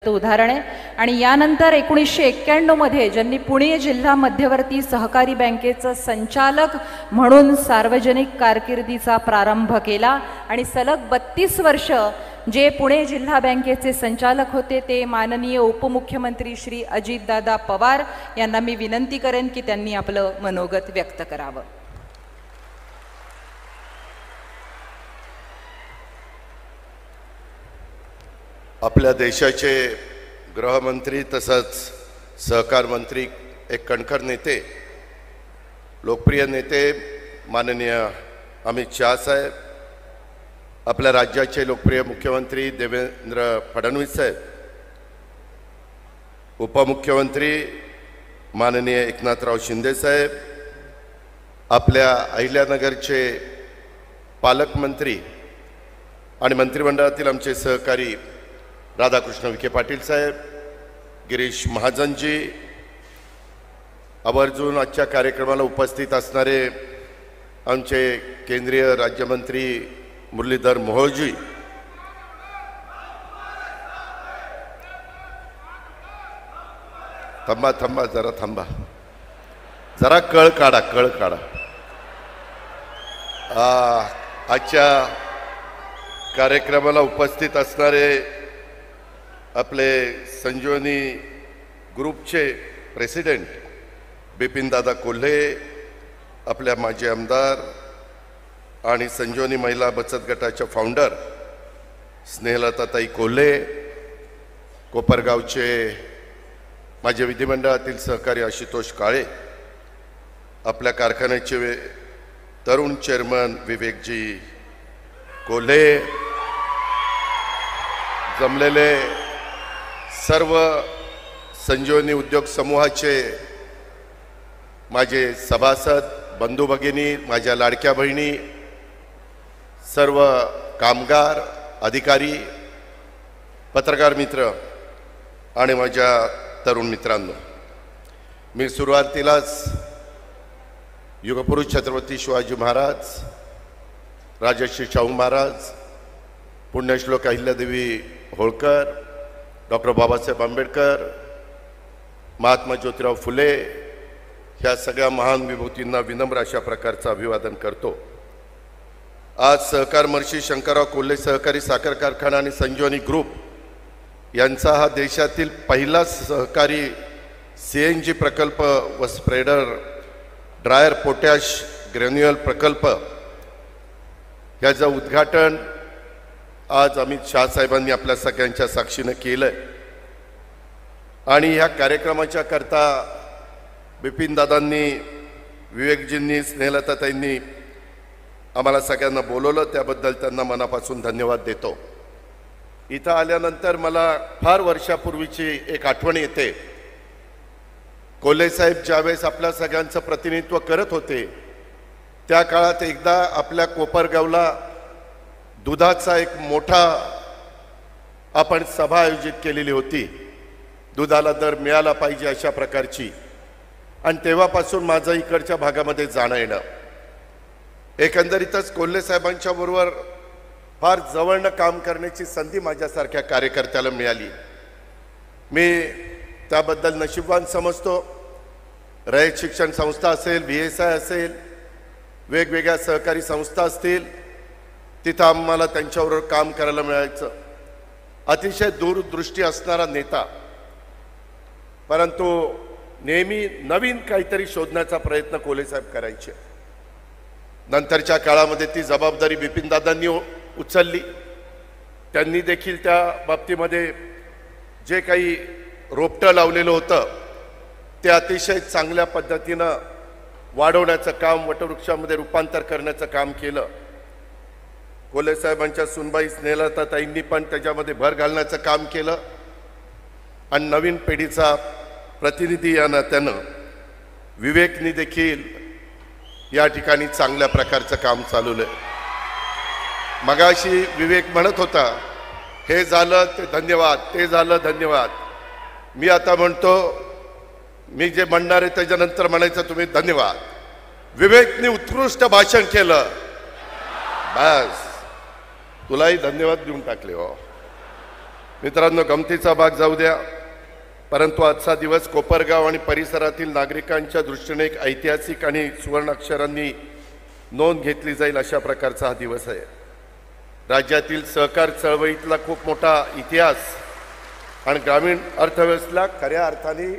उदाहरण आहे। आणि यानंतर 1991 मध्ये ज्यांनी पुणे जिल्हा मध्यवर्ती सहकारी बँकेचं संचालक म्हणून सार्वजनिक कारकिर्दीचा प्रारंभ केला आणि सलग 32 वर्ष जे पुणे जिल्हा बँकेचे संचालक होते ते माननीय उपमुख्यमंत्री श्री अजितदादा पवार यांना मी विनंती करेन की त्यांनी आपलं मनोगत व्यक्त करावं। आपल्या देशाचे गृहमंत्री तसंच सहकार मंत्री एक कणखर नेते लोकप्रिय नेते माननीय अमित शाह साहेब, आपल्या राज्याचे लोकप्रिय मुख्यमंत्री देवेंद्र फडणवीस साहेब, उपमुख्यमंत्री माननीय एकनाथराव शिंदे साहेब, आपल्या अहिल्यानगरचे पालकमंत्री आणि मंत्रिमंडळातील आमचे सहकारी राधाकृष्ण विखे पाटील साहेब, गिरीश महाजनजी, आवर्जून आजच्या कार्यक्रमाला उपस्थित असणारे आमचे केंद्रीय राज्यमंत्री मुरलीधर मोहोळजी, थांबा जरा कळ काढा। आजच्या कार्यक्रमाला उपस्थित असणारे आपले संजीवनी ग्रुपचे प्रेसिडेंट बिपिनदादा कोल्हे, आपल्या माजी आमदार आणि संजीवनी महिला बचत गटाच्या फाउंडर स्नेहलताताई कोल्हे, कोपरगावचे माझे विधिमंडळातील सहकारी आशुतोष काळे, आपल्या कारखान्याचे तरुण चेअरमन विवेकजी कोल्हे, जमलेले सर्व संजीवनी उद्योग समूहाचे माझे सभासद बंधू भगिनी, माझ्या लाडक्या बहिणी, सर्व कामगार अधिकारी, पत्रकार मित्र आणि माझ्या तरुण मित्रांनो, मी सुरुवातीलाच युगपुरुष छत्रपती शिवाजी महाराज, राजर्षी शाहू महाराज, पुण्यश्लोक अहिल्यादेवी होळकर, डॉक्टर बाबासाहेब आंबेडकर, महात्मा ज्योतिराव फुले ह्या सगळ्या महान विभूतींना विनम्र अशा प्रकारचं अभिवादन करतो। आज सहकार महर्षी शंकरराव कोल्हे सहकारी साखर कारखाना आणि संजीवनी ग्रुप यांचा हा देशातील पहिला सहकारी CNG प्रकल्प व स्प्रेडर ड्रायर पोटॅश ग्रॅन्युअल प्रकल्प याचं उद्घाटन आज अमित शाह साहेबांनी आपल्या सगळ्यांच्या साक्षीने केलंय। आणि ह्या कार्यक्रमाच्या करता बिपिनदादांनी, विवेकजींनी, स्नेहलताताईंनी आम्हाला सगळ्यांना बोलवलं, त्याबद्दल त्यांना मनापासून धन्यवाद देतो। इथं आल्यानंतर मला फार वर्षापूर्वीची एक आठवण येते। कोल्हे साहेब ज्यावेळेस आपल्या सगळ्यांचं प्रतिनिधित्व करत होते त्या काळात एकदा आपल्या कोपरगावला दुधाचा एक मोठा आपण सभा आयोजित केलेली होती, दुधाला दर मिळाला पाहिजे अशा प्रकारची। आणि तेव्हापासून माझं इकडच्या भागामध्ये जाणं येणं, एकंदरीतच कोल्हे साहेबांच्या बरोबर फार जवळनं काम करण्याची संधी माझ्यासारख्या कार्यकर्त्याला मिळाली। मी त्याबद्दल नशीबवान समजतो। रयत शिक्षण संस्था असेल, VSI असेल, वेगवेगळ्या सहकारी संस्था असतील, तिथं आम्हाला त्यांच्याबरोबर काम करायला मिळायचं। अतिशय दूरदृष्टी असणारा नेता, परंतु नेहमी नवीन काहीतरी शोधण्याचा प्रयत्न कोल्हे साहेब करायचे। नंतरच्या काळामध्ये ती जबाबदारी बिपिनदादांनी उचलली। त्यांनी देखील त्या बाबतीमध्ये जे काही रोपटं लावलेलं होतं ते अतिशय चांगल्या पद्धतीनं वाढवण्याचं काम, वटवृक्षामध्ये रूपांतर करण्याचं काम केलं। कोल्हे साहेबांच्या सुनबाई स्नेहलताताईंनी पण त्याच्यामध्ये भर घालण्याचं काम केलं आणि नवीन पिढीचा प्रतिनिधी या नात्यानं विवेकनी देखील या ठिकाणी चांगल्या प्रकारचं काम चालवलं। मगाशी विवेक म्हणत होता हे झालं ते धन्यवाद, ते झालं धन्यवाद। मी आता म्हणतो, मी जे म्हणणार आहे त्याच्यानंतर म्हणायचं तुम्ही धन्यवाद। विवेकनी उत्कृष्ट भाषण केलं, बस तुलाही धन्यवाद देऊन टाकले हो। मित्रांनो, गमतीचा भाग जाऊ द्या, परंतु आजचा दिवस कोपरगाव आणि परिसरातील नागरिकांच्या दृष्टीने एक ऐतिहासिक आणि सुवर्णाक्षरांनी नोंद घेतली जाईल अशा प्रकारचा हा दिवस आहे. राज्यातील सहकार चळवळीतला खूप मोठा इतिहास आणि ग्रामीण अर्थव्यवस्थेला खऱ्या अर्थाने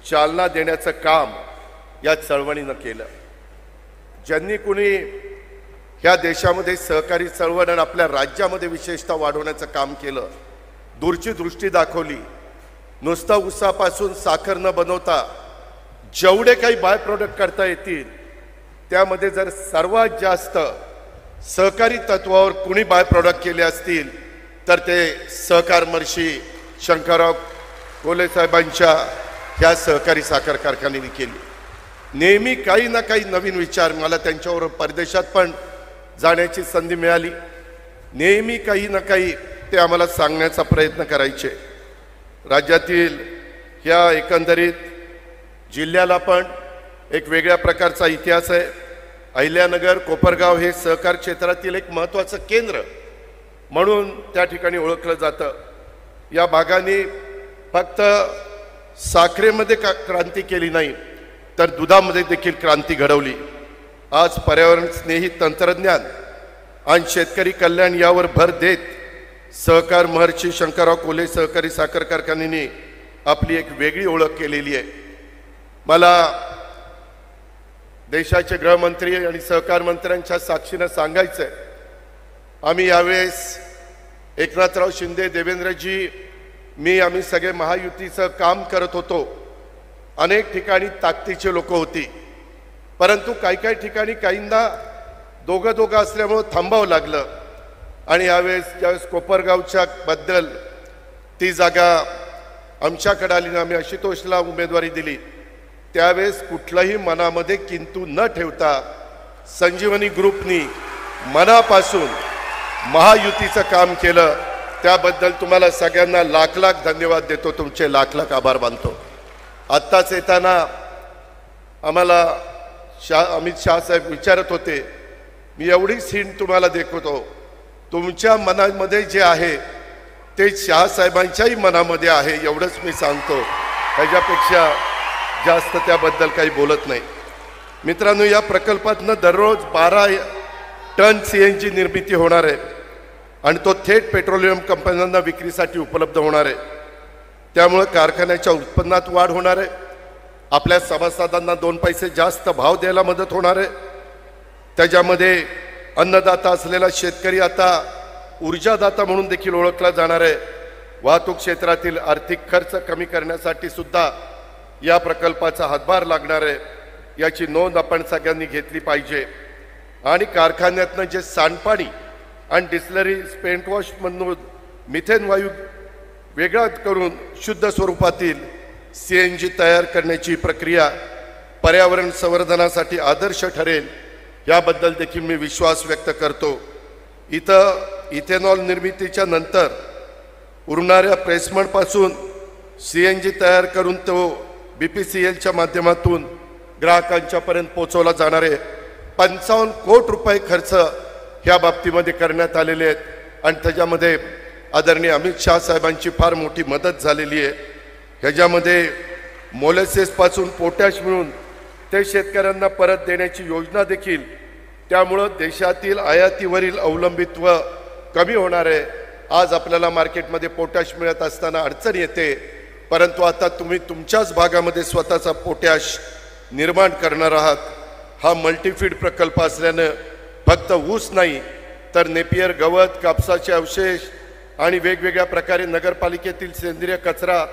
चालना देण्याचं काम या चळवळीनं केलं. ज्यांनी कुणी ह्या देशामध्ये सहकारी चळवळ आणि आपल्या राज्यामध्ये विशेषतः वाढवण्याचं काम केलं, दूरची दृष्टी दाखवली. नुसता ऊसापासून साखर न बनवता जेवढे काही बाय प्रोडक्ट करता येतील त्यामध्ये जर सर्वात जास्त सहकारी तत्वावर कुणी बाय प्रोडक्ट केले असतील तर ते सहकार महर्षी शंकरराव कोल्हे साहेबांच्या ह्या सहकारी साखर कारखान्याने केली. नेहमी काही ना काही नवीन विचार, मला त्यांच्यावर परदेशात पण जाण्याची संधी मिळाली, नेहमी काही ना काही ते आम्हाला सांगण्याचा प्रयत्न करायचे. राज्यातील ह्या एकंदरीत जिल्ह्याला पण एक वेगळ्या प्रकारचा इतिहास आहे. अहिल्यानगर कोपरगाव हे सहकार क्षेत्रातील एक महत्त्वाचं केंद्र म्हणून त्या ठिकाणी ओळखलं जातं. या भागाने फक्त साखरेमध्ये क्रांती केली नाही तर दुधामध्ये देखील क्रांती घडवली. आज पर्यावरण स्नेही तंत्रज्ञान आणि शेतकरी कल्याण यावर भर देत सहकार महर्षी शंकरराव कोल्हे सहकारी साखर कारखान्याने आपली एक वेगळी ओळख केलेली आहे. मला देशाचे गृहमंत्री आणि सहकार मंत्र्यांच्या साक्षीनं सांगायचं आहे, आम्ही यावेळेस एकनाथराव शिंदे, देवेंद्रजी, आम्ही सगळे महायुतीचं काम करत होतो. अनेक ठिकाणी ताकदीचे लोक होती, परंतु काही ठिकाणी काहींना दोघं असल्यामुळं थांबावं लागलं. आणि यावेळेस ज्यावेळेस कोपरगावच्या बद्दल ती जागा आमच्याकडे आली ना, आम्ही आशुतोषला उमेदवारी दिली, त्यावेळेस कुठलंही मनामध्ये किंतु न ठेवता संजीवनी ग्रुपनी मनापासून महायुतीचं काम केलं. त्याबद्दल तुम्हाला सगळ्यांना लाख लाख धन्यवाद देतो, तुमचे लाख लाख आभार मानतो. आत्ताच येताना आम्हाला अमित शाह साहेब विचारत होते, मी एवढीच हिंट तुम्हाला दाखवतो, तुमच्या मनामध्ये जे आहे ते शाह साहेबांच्याही मनामध्ये आहे, एवढंच मी सांगतो. त्याच्यापेक्षा जास्त त्याबद्दल काही बोलत नाही. मित्रांनो, या प्रकल्पातनं दररोज 12 टन CNG निर्मिती होणार आहे आणि तो थेट पेट्रोलियम कंपन्यांना विक्रीसाठी उपलब्ध होणार आहे. त्यामुळे कारखान्याच्या उत्पन्नात वाढ होणार आहे, आपल्या सभासदांना 2 पैसे जास्त भाव द्यायला मदत होणार आहे. त्याच्यामध्ये अन्नदाता असलेला शेतकरी आता ऊर्जादाता म्हणून देखील ओळखला जाणार आहे. वाहतूक क्षेत्रातील आर्थिक खर्च कमी करण्यासाठी सुद्धा या प्रकल्पाचा हातभार लागणार आहे. याची नोंद आपण सगळ्यांनी घेतली पाहिजे. आणि कारखान्यातनं जे सांडपाणी आणि डिस्लरी पेंट वॉशमधून मिथेन वायू वेगळा करून शुद्ध स्वरूपातील CNG तयार करण्याची प्रक्रिया पर्यावरण संवर्धनासाठी आदर्श ठरेल, याबद्दल देखील मी विश्वास व्यक्त करतो. इथं इथेनॉल निर्मितीच्या नंतर उरणाऱ्या प्रेसमेंटपासून CNG तयार करून तो BPCLच्या माध्यमातून ग्राहकांच्यापर्यंत पोहोचवला जाणार आहे. 55 कोटी रुपये खर्च ह्या बाबतीमध्ये करण्यात आलेले आहेत आणि त्याच्यामध्ये आदरणीय अमित शाह साहेबांची फार मोठी मदत झालेली आहे. ह्याच्यामध्ये मोलेसेसपासून पोटॅश मिळून ते शेतकऱ्यांना परत देण्याची योजना देखील, त्यामुळं देशातील आयातीवरील अवलंबित्व कमी होणार आहे. आज आपल्याला मार्केटमध्ये पोटॅश मिळत असताना अडचण येते, परंतु आता तुम्ही तुमच्याच भागामध्ये स्वतःचा पोटॅश निर्माण करणार आहात. हा मल्टीफीड प्रकल्प असल्यानं फक्त ऊस नाही तर नेपियर गवत, कापसाचे अवशेष आणि वेगवेगळ्या प्रकारे नगरपालिकेतील सेंद्रिय कचरा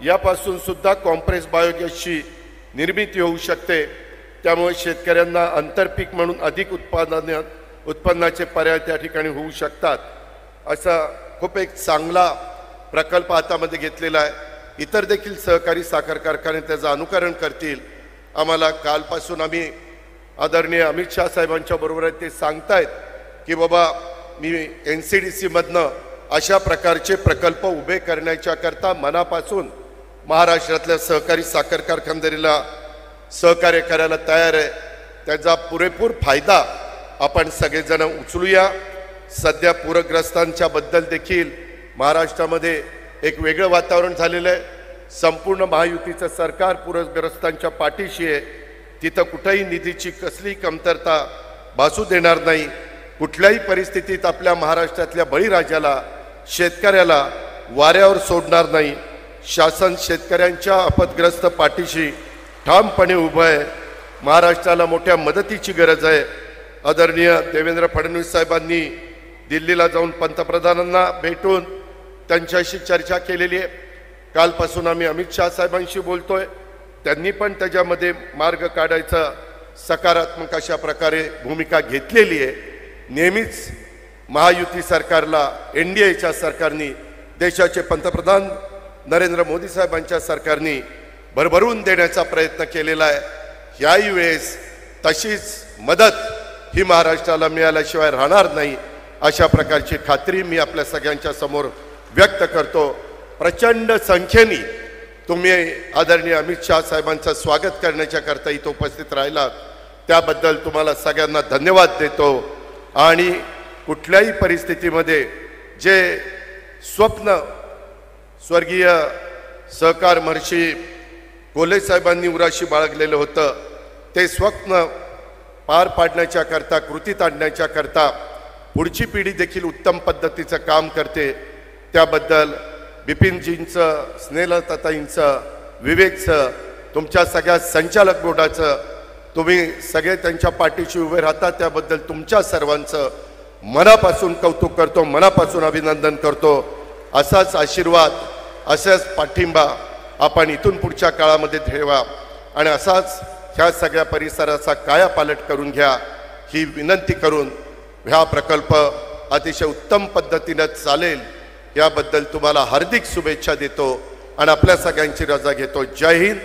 यापासून सुद्धा कॉम्प्रेस बायोगॅसची निर्मिती होऊ शकते. त्यामुळे शेतकऱ्यांना आंतरपीक म्हणून अधिक उत्पन्नाचे पर्याय त्या ठिकाणी होऊ शकतात. असा खूप एक चांगला प्रकल्प हातामध्ये घेतलेला आहे. इतर देखील सहकारी साखर कारखाने त्याचं अनुकरण करतील. आम्हाला कालपासून आम्ही आदरणीय अमित शाह साहेबांच्या बरोबर आहे, ते सांगतायत की बाबा मी NCDCमधनं अशा प्रकारचे प्रकल्प उभे करण्याच्या करता मनापासून महाराष्ट्रातल्या सहकारी साखर कारखानदारीला सहकार्य करायला तयार आहे. त्याचा पुरेपूर फायदा आपण सगळेजण उचलूया. सध्या पूरग्रस्तांच्या बद्दल देखील महाराष्ट्रामध्ये एक वेगळं वातावरण झालेलं आहे. संपूर्ण महायुतीचं सरकार पूरग्रस्तांच्या पाठीशी आहे. तिथं कुठेही निधीची कसली कमतरता भासू देणार नाही. कुठल्याही परिस्थितीत आपल्या महाराष्ट्रातल्या बळीराजाला, शेतकऱ्याला वाऱ्यावर सोडणार नाही. शासन शेतकऱ्यांच्या आपदग्रस्त पाठीशी ठामपणे उभं आहे. महाराष्ट्राला मोठ्या मदतीची गरज आहे. आदरणीय देवेंद्र फडणवीस साहेबांनी दिल्लीला जाऊन पंतप्रधानांना भेटून त्यांच्याशी चर्चा केलेली आहे. कालपासून आम्ही अमित शाह साहेबांशी बोलतोय. त्यांनी पण त्याच्यामध्ये मार्ग काढायचा सकारात्मक अशा प्रकारे भूमिका घेतलेली आहे. नेहमीच महायुती सरकारला, NDAच्या सरकारनी, देशाचे पंतप्रधान नरेंद्र मोदी साहेबांच्या सरकारनी भरभरून देण्याचा प्रयत्न केलेला आहे. याही वेळेस तशीच मदत ही महाराष्ट्राला मिळाल्याशिवाय राहणार नाही अशा प्रकारची खात्री मी आपल्या सगळ्यांच्या समोर व्यक्त करतो. प्रचंड संख्येने तुम्ही आदरणीय अमित शाह साहेबांचं स्वागत करण्याच्या करता इथं उपस्थित राहिलात त्याबद्दल तुम्हाला सगळ्यांना धन्यवाद देतो. आणि कुठल्याही परिस्थितीमध्ये जे स्वप्न स्वर्गीय सहकार महर्षी कोल्हे साहेबांनी उराशी बाळगलेलं होतं ते स्वप्न पार पाडण्याच्या करता, कृतीत आणण्याच्या करता पुढची पिढी देखील उत्तम पद्धतीचं काम करते. त्याबद्दल बिपिनजींचं, स्नेहलताताईंचं, विवेकचं, तुमच्या सगळ्या संचालक बोर्डाचं, तुम्ही सगळे त्यांच्या पाठीशी उभे राहता त्याबद्दल तुमच्या सर्वांचं मनापासून कौतुक करतो, मनापासून अभिनंदन करतो. असाच आशीर्वाद, असाच पाठिंबा आपण इथून पुढच्या काळामध्ये ठेवा आणि असाच ह्या सगळ्या परिसराचा कायापालट करून घ्या ही विनंती करून हा प्रकल्प अतिशय उत्तम पद्धतीने चालेल याबद्दल तुम्हाला हार्दिक शुभेच्छा देतो आणि आपल्या सगळ्यांची रजा घेतो. जय हिंद,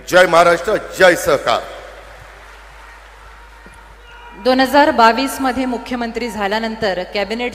जय महाराष्ट्र, जय सहकार. 2022 मध्ये मुख्यमंत्री झाल्यानंतर कॅबिनेट